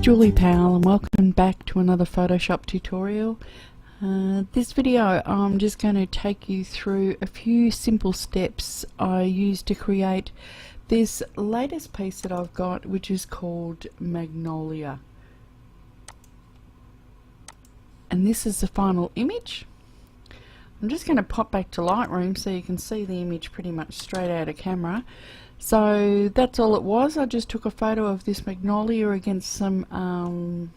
is Julie Powell and welcome back to another Photoshop tutorial. This video I'm just going to take you through a few simple steps I use to create this latest piece that I've got, which is called Magnolia. And this is the final image. I'm just going to pop back to Lightroom so you can see the image pretty much straight out of camera. So that's all it was. I just took a photo of this Magnolia against some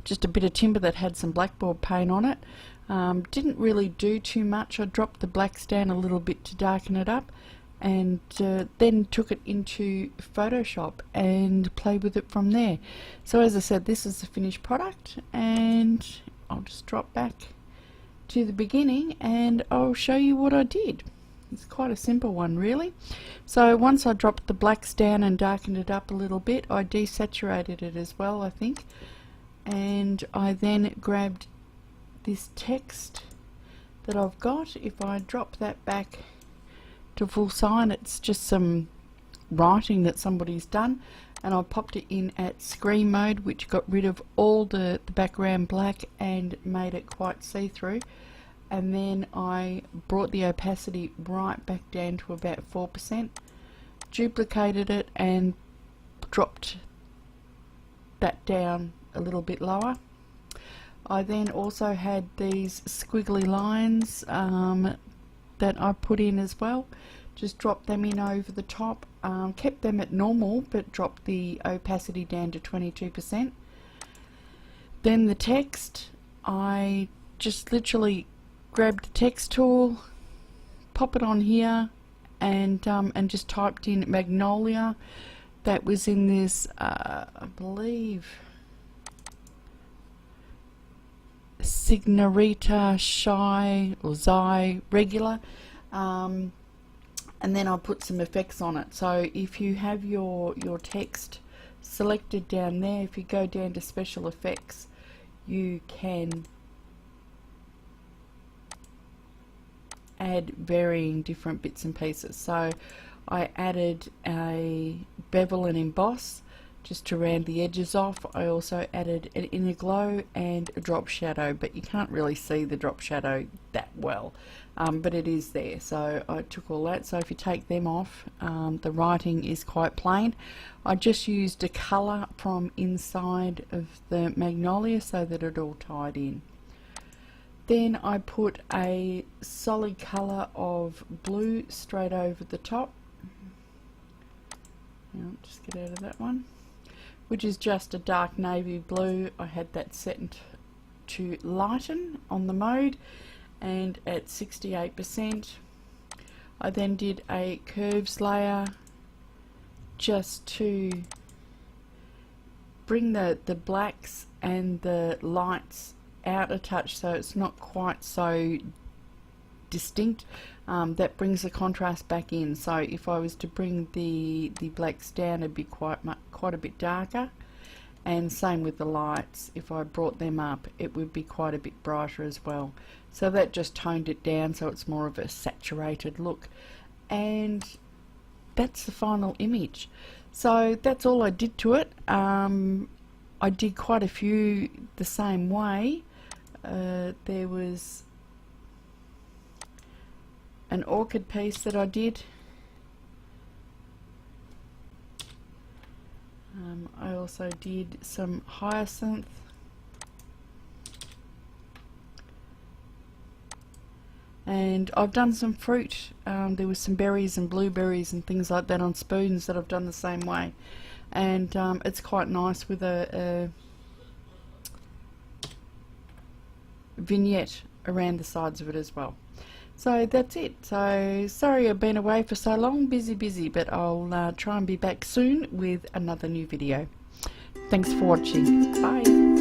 just a bit of timber that had some blackboard paint on it. Didn't really do too much. I dropped the blacks down a little bit to darken it up, and then took it into Photoshop and played with it from there. So as I said, this is the finished product, and I'll just drop back to the beginning and I'll show you what I did. It's quite a simple one, really. So once I dropped the blacks down and darkened it up a little bit, I desaturated it as well, I think, and I then grabbed this text that I've got. If I drop that back to full size, it's just some writing that somebody's done, and I popped it in at screen mode, which got rid of all the background black and made it quite see-through. And then I brought the opacity right back down to about 4%, duplicated it and dropped that down a little bit lower. I then also had these squiggly lines that I put in as well. Just dropped them in over the top, kept them at normal but dropped the opacity down to 22%. Then the text, I just literally grabbed the text tool, pop it on here, and just typed in Magnolia. That was in this I believe Signorita Shy or Xi regular, and then I put some effects on it. So if you have your text selected down there, if you go down to special effects, you can add varying different bits and pieces. So I added a bevel and emboss just to round the edges off. I also added an inner glow and a drop shadow, but you can't really see the drop shadow that well, but it is there. So I took all that. So if you take them off, the writing is quite plain. I just used a colour from inside of the Magnolia so that it all tied in. Then I put a solid colour of blue straight over the top. Now, just get out of that one, which is just a dark navy blue. I had that set to lighten on the mode and at 68%. I then did a curves layer just to bring the blacks and the lights out a touch so it's not quite so distinct. That brings the contrast back in. So if I was to bring the blacks down, it'd be quite a bit darker, and same with the lights. If I brought them up, it would be quite a bit brighter as well. So that just toned it down so it's more of a saturated look, and that's the final image. So that's all I did to it. I did quite a few the same way. There was an orchid piece that I did. I also did some hyacinth. And I've done some fruit. There was some berries and blueberries and things like that on spoons that I've done the same way. And it's quite nice with a vignette around the sides of it as well. So that's it. So sorry I've been away for so long, busy, but I'll try and be back soon with another new video. Thanks for watching. Bye.